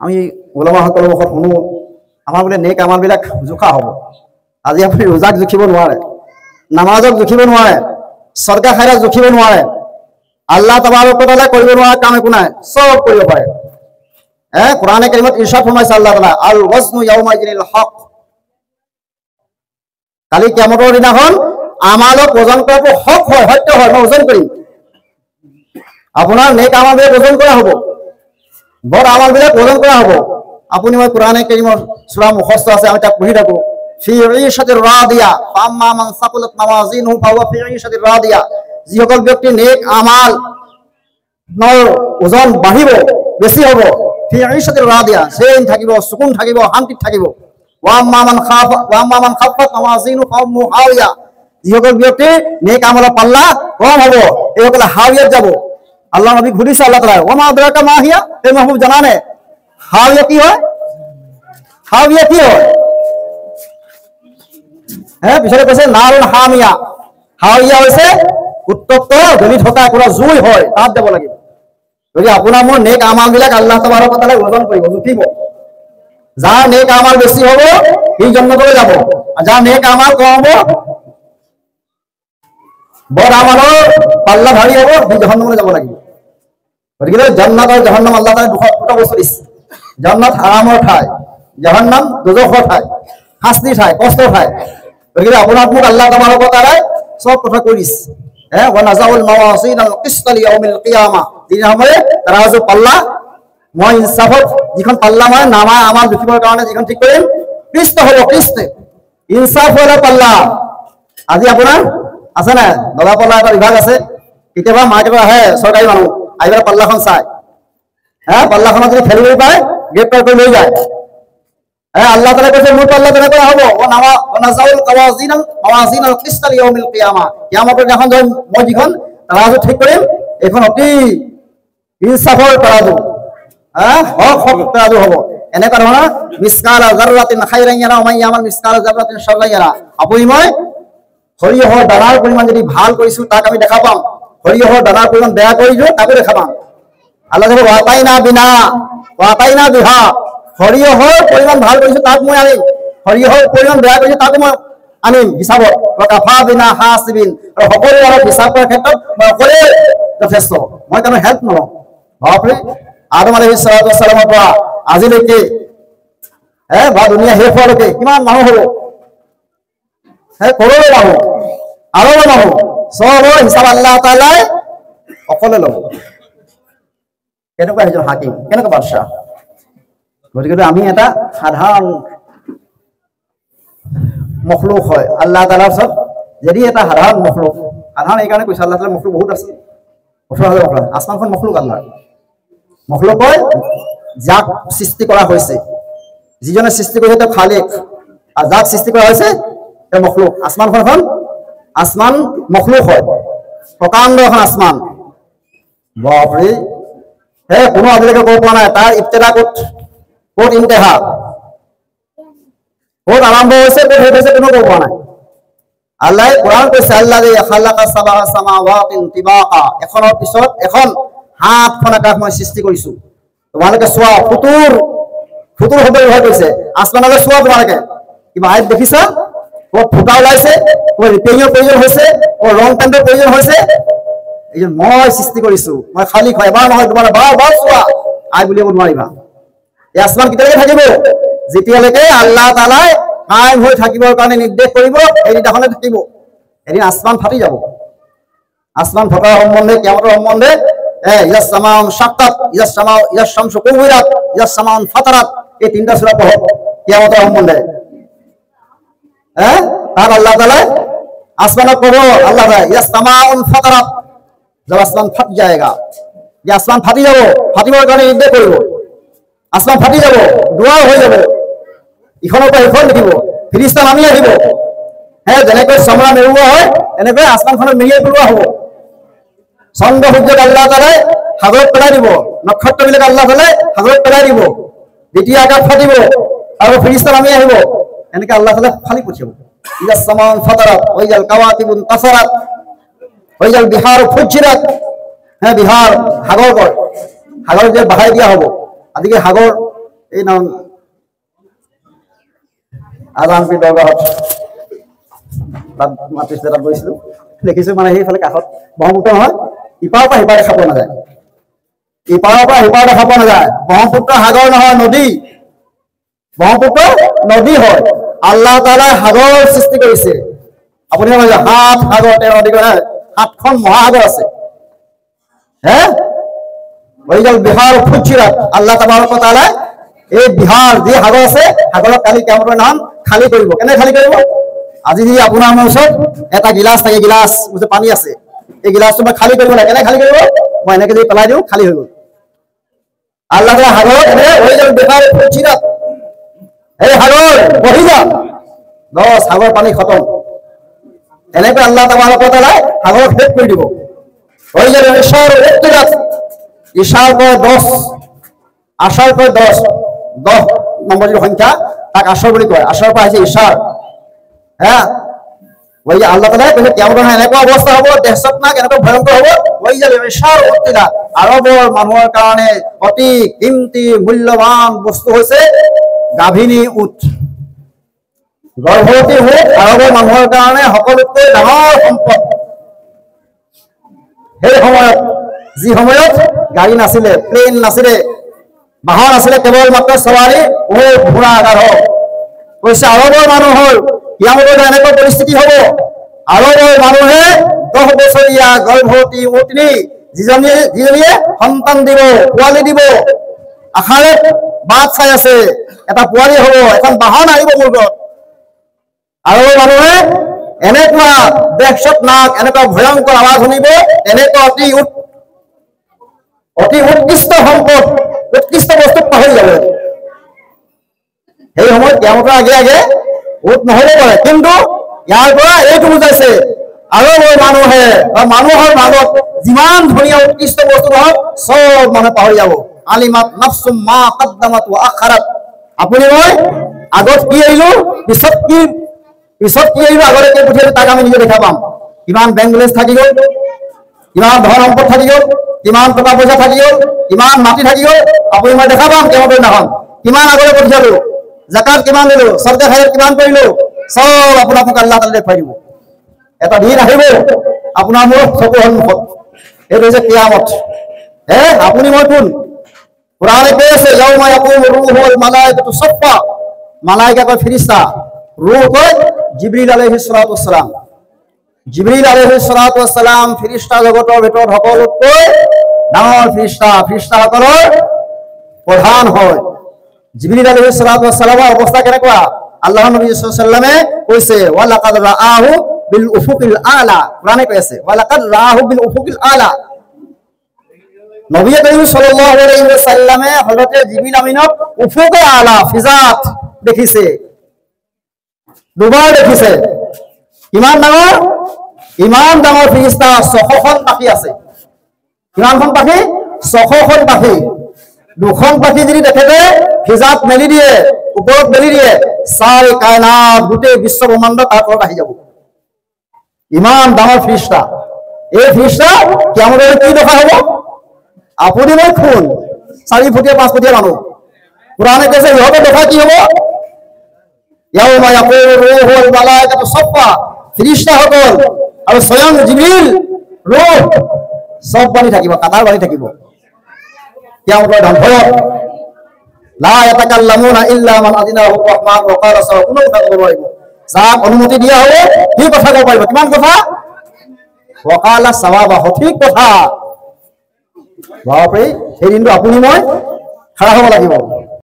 আমি ওলামাসকলৰ মুখত শুনো আমাৰ বোলে নেক আমালবিলাক জোখা হ'ব। আজি আপুনি ৰোজাক জুখিব নোৱাৰে, নামাজক জুখিব নোৱাৰে, সদকা খাইৰাক জুখিব নোৱাৰে, আল্লাহ তাবাৰক wa তাআলা কৰিব নোৱাৰা কাম একো নাই, চব কৰিব পাৰে। কোৰআনে কাৰিমত ইৰশাদ ফৰমাইছে আল্লাহ তাআলা, আল ওয়াজনু ইয়াউমা ইযিনিল হক। কালি কিয়ামতৰ দিনাখন আমালক ওজন কৰাটো হক হয়, সত্য হয়, মই ওজন কৰিম। আপোনাৰ নেক আমালবিলাক ওজন কৰা হ'ব, বদ আমালবিলাক ওজন কৰা হ'ব। আপুনি মই কোৰআনে কাৰিমৰ সূৰা মুখস্থ আছে, আমি তাক পঢ়ি থাকো। ফি ঈশাতিৰ ৰাদিয়া ফাম্মা মান সাকুলাত মাওয়াজিনুহু ফাহুৱা ফি ঈশাতিৰ ৰাদিয়া। যিসকল ব্যক্তি নেক আমাল ওজন বাঢ়িব, বেছি হ'ব, ফি ঈশাতিৰ ৰাদিয়া, চেইন থাকিব, সুকুন থাকিব, শান্তিত থাকিব। ওয়াম্মা মান খাফাত মাওয়াজিনুহু ফাহুৱা হাওয়া। যিসকল ব্যক্তি নেক আমালৰ পাল্লা কম হ'ব, এইসকলে হাওয়াত যাব। আল্লাহ নবী ঘুৰিছে আল্লাহ তাআলা, ওয়া মা আদরাকা মা হিয়া, এই মাহবুব জানানে হাওয়া কি হয়? হাওয়া কি হয়? পিছতে কৈছে নাৰুন হামিয়া। হাওয়া হৈছে উত্তপ্ত জ্বলি থকা কোনো জুই হয়, তাত যাব লাগিব। গতিকে আপোনাৰ মোৰ নেক আমালবিলাক আল্লাহ তাবাৰক wa তাআলা ওজন কৰিব, জুখিব। যাৰ নেক আমাল বেছি হ'ব সি জান্নাতলৈ যাব, আৰু যাৰ নেক আমাল কম হ'ব, বদ আমালৰ পাল্লা ভাৰী হ'ব, সি জাহান্নামলৈ যাব লাগিব। গতিকে জান্নাত আৰু জাহান্নাম আল্লাহ তাআলা দুটা বস্তু দিছে। জান্নাত হাৰামৰ ঠাই, জাহান্নাম দোজখৰ ঠাই, শাস্তিৰ ঠাই, কষ্টৰ ঠাই। গতিকে আপোনাক মোক আল্লাহ তাবাৰক wa তাআলাই সব কথা কৈ দিছে। ওয়া নাযাউল মাওয়াজিনাল কিসতা লিয়াউমিল কিয়ামা। দিন সময়ে তাৰাজু পাল্লা, মই ইনসাফত যিখন পাল্লা মই নামা আমাল জুখিবৰ কাৰণে যিখন ঠিক কৰিম, কৃষ্ট হ'ব, কৃষ্ট ইনসাফ হ'লে পাল্লা। আজি আপোনাৰ আছে নাই দলা পাল্লা এটা বিভাগ আছে, কেতিয়াবা মাৰ্কেটত আহে চৰকাৰী মানুহ, আহি পেলাই পাল্লাখন চাই, পাল্লাখনত যদি খেলি মেলি পায় গ্ৰেপ্তাৰ কৰি লৈ যায়। আল্লাহ তাআলা কৈছে মোৰ পাল্লা তেনেকুৱা হ'ব। মাওয়াজিনাল কিসতা লিয়াউমিল কিয়ামা। কিয়ামতৰ দিনাখন মই যিখন তাৰাজু ঠিক কৰিম, এইখন অতি ইনসাফৰ তাৰাজু, হক তাৰাজু হ'ব। এনেকুৱা ধৰণৰ মিসকাল যাৰৰাতিন খাইৰান ইয়াৰা ওয়া মান ইয়ামাল মিসকাল যাৰৰাতিন শাৰৰান ইয়াৰা। আপুনি মই সৰিয়হৰ দানাৰ পৰিমাণ যদি ভাল কৰিছো তাক আমি দেখা পাম, সৰিয়হৰ দানাৰ পৰিমাণ বেয়া কৰিছো তাকো দেখা পাম। আল্লাহ কৈছে ওয়াতাইনা বিহা। সৰিয়হৰ পৰিমাণ ভাল কৰিছো তাক মই আনিম, সৰিয়হৰ পৰিমাণ বেয়া কৰিছো তাকো মই আনিম হিচাপত। কাফা বিনা হাসিবিন। আৰু সকলো অলপ হিচাপ কৰাৰ ক্ষেত্ৰত মই অকলে যথেষ্ট, মই কোনো হেল্প নলওঁ। বাপৰে, আদম আলাইহিস সালামৰ পৰা আজিলৈকে বা দুনিয়া শেষ হোৱালৈকে কিমান মানুহ হ'ব? কৰোড়ৰ মানুহ, আৰবৰ মানুহ, চবৰ হিচাপ আল্লাহ তাআলাই অকলে ল'ব। কেনেকুৱা এজন হাকিম, কেনেকুৱা বাদশাহ। গতিকে আমি এটা সাধাৰণ মখলুক হয় আল্লাহ তাআলাৰ ওচৰত। যদি এটা সাধাৰণ মখলুক, সাধাৰণ এইকাৰণে কৈছে আল্লাহ তাআলাৰ মখলুক বহুত আছে, 18,000 মখলুক। আসমানখন মখলুক আল্লাহৰ। মখলুক হয় যাক সৃষ্টি কৰা হৈছে, যিজনে সৃষ্টি কৰিছে তেওঁ খালিক, আৰু যাক সৃষ্টি কৰা হৈছে তেওঁ মখলুক। আসমান মখলুক হয়, প্ৰকাণ্ড এখন আসমান। বাপৰে, কোনো আজিলৈকে ক'ব পৰা নাই তাৰ ইবতিদা ক'ত ইন্তেহা, ক'ত আৰম্ভ হৈছে, ক'ত শেষ হৈছে, কোনো ক'ব পৰা নাই। আল্লাহ কোৰআন কৈছে আল্লাযী খালাকা সাবআ সামাওয়াতিন তিবাকা। এখনৰ পিছত এখন 7খন আকাশ মই সৃষ্টি কৰিছো। তোমালোকে চোৱা, ফুতুৰ শব্দ ব্যৱহাৰ কৰিছে। আসমানলৈ চোৱা, তোমালোকে কিবা আইত দেখিছা? ক'ত ফুটা ওলাইছে, ক'ত ৰিপেয়াৰিঙৰ প্ৰয়োজন হৈছে, ক'ত ৰং পেইণ্টৰ প্ৰয়োজন হৈছে? এই মই সৃষ্টি কৰিছো, মই খালী এবাৰ নহয় দুবাৰ, বাৰ চোৱা, আই বুলিব নোৱাৰিবা। এই আসমান কেতিয়ালৈকে থাকিব? যেতিয়ালৈকে আল্লাহ তাআলাই কায়েম হৈ থাকিবৰ কাৰণে নিৰ্দেশ কৰিব, সেইদিনাখনে থাকিব। এদিন আসমান ফাটি যাব। আসমান ফটাৰ সম্বন্ধে, কিয়ামতৰ সম্বন্ধে ইয়াস সামাউন শাক্কাত, ইয়াস শামসু কুবিৰাত, ইয়াস সামাউন ফাতাৰাত, এই 3টা সূৰা পঢ়ক কিয়ামতৰ সম্বন্ধে। তার আল্লাহ তাআলা আসমানক কব, আল্লাহ তাআলা ইয়াস সামাউন ফাতারাত, जब आसमान फट जाएगा, যে আসমান ফাটি যাব, ফাটিবৰ কাৰণে নিৰ্দেশ কৰিব। আসমান ফাটি যাব, দুৱাৰ হৈ যাব, ইখনৰ পৰা ইখন দেখিব, ফিৰিস্তা নামি আহিব। যেনেকৈ চমৰা মেৰুৱা হয় এনেকৈ আসমানখনত মেৰিয়াই পেলোৱা হ'ব। চন্দ্ৰ সূৰ্যক আল্লাহ তাআলাই সাগৰত পেলাই দিব, নক্ষত্ৰবিলাক আল্লাহ তাআলাই সাগৰত পেলাই দিব, দ্বিতীয় আকাশ ফাটিব আৰু ফিৰিস্তা নামি আহিব। এনেকৈ আল্লাহ তাআলাই ফালি পঠিয়াব। ইয়াস সামাউন ফাতাৰাত ওয়া ইয়াল কাওয়াকিবুন তাসাৰাত ওয়া ইয়াল বিহাৰু ফুজ্জিৰাত। বিহাৰ, সাগৰ যে বাহাই দিয়া হ'ব। আজিকে সাগৰ এই নাম আজানপি দৰগাহত তাত মাতিছিলে, তাত গৈছিলোঁ, দেখিছোঁ মানে সেইফালে কাষত ব্ৰহ্মপুত্ৰ নহয়, ইপাৰৰ পৰা সিপাৰ দেখা পোৱা নাযায়, ইপাৰৰ পৰা সিপাৰ দেখা পোৱা নাযায়। ব্ৰহ্মপুত্ৰ সাগৰ নহয়, নদী। ব্ৰহ্মপুত্ৰ নদী হয়। আল্লাহ তাআলাই সাগৰৰ সৃষ্টি কৰিছে। আপুনি ভাবিছে 7 সাগৰ 13 নদী কৰে, 7খন মহাসাগৰ আছে। হে ওইজাল বিহাৰ ফুজিৰাত, আল্লাহ তাবাৰক ওয়া তাআলা এই বিহাৰ যি সাগৰ আছে, সাগৰক কালি কিয়ামতৰ নাম খালী কৰিব। কেনে খালী কৰিব? আজি যদি আপোনাৰ মোৰ ওচৰত এটা গিলাচ থাকে, গিলাচ বুঝে পানী আছে, এই গিলাচটো মই খালী কৰিব লাগে, কেনে খালী কৰিব? মই এনেকে যদি পেলাই দিওঁ, খালী হৈ গ'ল। আল্লাহ তাআলা সাগৰ এনে ওইজাল বিহাৰ ফুজিৰাত, এই সাগৰ বহি যা, 10 সাগৰ পানী খতম। এনেকৈ আল্লাহ তাবাৰক ওয়া তাআলা সাগৰক শেষ কৰি দিব। ওইজাল ইশার উত্তরাত, ইশার পর 10, আশার পর 10 নম্বর যে সংখ্যা তাক আশর বুলি কয়। আশার পর আছে ইশার। হ্যাঁ, ওই যে আল্লাহ তাআলা কইছে কিয়ামতৰ এনেকুৱা অৱস্থা হ'ব, দেহসতনাক এনেকুৱা ভয়ংকৰ হ'ব। ওই যে ইশাৰ উত্তৰা, আৰবৰ মানুহৰ কাৰণে অতি কিমতি মূল্যৱান বস্তু হৈছে গাভিনী উট। গৰ্ভৱতী উট আৰবৰ মানুহৰ কাৰণে সকলোতকৈ ডাঙৰ সম্পদ। সেই সময়ত, যি সময়ত গাড়ী নাছিলে, প্লেন নাছিলে, বাহন আছিলে, কেৱল মাত্ৰ সৱাৰী উট ঘোঁৰা গাধ। কৈছে আৰবৰ মানুহৰ কিয়ামতৰ এনেকুৱা পৰিস্থিতি হ'ব, আৰবৰ মানুহে 10 বছৰীয়া গৰ্ভৱতী উটনি যিজনীয়ে সন্তান দিব, পোৱালি দিব, আশাৰে বাট চাই আছে, এটা পোৱালি হ'ব, এখন বাহন আহিব মূৰত। আৰবৰ মানুহে এনেকুৱা দেহসতনাক, এনেকুৱা ভয়ংকৰ আৱাজ শুনিব, এনেকুৱা অতি উৎকৃষ্ট সম্পদ, উৎকৃষ্ট বস্তু পাহৰি যাব। সেই সময়ত কিয়ামতৰ আগে আগে উট নহ'ব পাৰে, কিন্তু ইয়াৰ পৰা এইটো বুজাইছে আৰবৰ মানুহে বা মানুহৰ মাজত যিমান ধুনীয়া উৎকৃষ্ট বস্তু নহওক, চব মানুহে পাহৰি যাব। আলিমাত নাফসুম মা কদ্দামাত ওয়া আখাৰাত। আপুনি মই আগত কি আহিলো, পিছত কি আহিলো, আগতে কি পঠিয়ালো, তাক আমি নিজে দেখা পাম। কিমান বেংক বেলেঞ্চ থাকি গ'ল, কিমান ধন সম্পদ থাকি গ'ল, কিমান টকা পইচা থাকি গ'ল, কিমান মাটি থাকি গ'ল, আপুনি মই দেখা পাম কিয়ামতৰ দিনাখন। কিমান আগলৈ পঠিয়ালো, জাকাত কিমান দিলো, সদকা খায়ত কিমান কৰিলো, চব আপোনাক আল্লাহ তাআলাই দেখুৱাই দিব। এটা দিন আহিব আপোনাৰ মোৰ চকুৰ সন্মুখত, এইটো হৈছে কিয়ামত। আপুনি মই কোন? কোৰাণে কৈ আছে ইয়াউমা ইয়াকুমু ৰুহু ওয়াল মালাইকাতু সফা। মালাইকা কয় ফেৰেশতা, ৰূহ কয় জিবৰিল আলাইহিস সালাতু ওয়াস সালাম। জিবৰিল আলাইহিস সালাতু ওয়াস সালাম ফেৰেশতা জগতৰ ভিতৰত সকলোতকৈ ডাঙৰ ফেৰেশতাসকলৰ প্ৰধান হয়। জিবৰিল আলাইহিস সালাতু ওয়াস সালামৰ অৱস্থা কেনেকুৱা? আল্লাহৰ নবী সাল্লাল্লাহু আলাইহি ওয়াসাল্লামে কৈছে ওয়ালাকাদ রাআহু বিল উফুকিল আলা। কোরআনে কৈছে ওয়ালাকাদ রাআহু বিল উফুকিল আলা। নবী করিম সাল্লাল্লাহু আলাইহি ওয়াসাল্লামে হযরত জিবরিল আমিনক উফুকে আলা ফিজাত দেখিছে, দুবাৰ দেখিছে। ইমান ডাঙৰ ফেৰেশতা, 600খন পাখি আছে। কিমানখন পাখি? 600খন পাখি। 2খন পাখি যদি দেখে ফিজাত মেলি দিয়ে, ওপৰত মেলি দিয়ে, চাৰি কায়নাত গোটেই বিশ্ব ব্ৰহ্মাণ্ড তাৰ ওপৰত আহি যাব। ইমান ডাঙৰ ফেৰেশতা। এই ফেৰেশতা কিয়ামতৰ কি দেখা হ'ব? আপুনি মই কোন? 4 ফুটীয়া 5 ফুটীয়া মানুহ। কোরআনে কৈছে ইহঁতৰ দেখা কি হ'ব? ইয়াউমা ইয়াকুমু ৰূহু ওয়াল মালাইকাতু সফা। ফেৰেশতাসকল আৰু স্বয়ং জিবৰিল, ৰূহ সব বানি থাকিব, কাটাৰ বানি থাকিব। কিয়ামতৰ ধ্বংসত লা ইয়াতাকাল্লামুনা ইল্লা মান আযিনাহু ৰাহমান ওয়া ক্বালা সাওয়া। কোনো কথা ক'ব নোৱাৰিব, যাক অনুমতি দিয়া হ'ব সি কথা ক'ব পাৰিব। কিমান কথা? ওয়া ক্বালা সাওয়া, সঠিক কথা। বাপৰে, সেই দিনটো আপুনি মই খাৰা হ'ব লাগিব।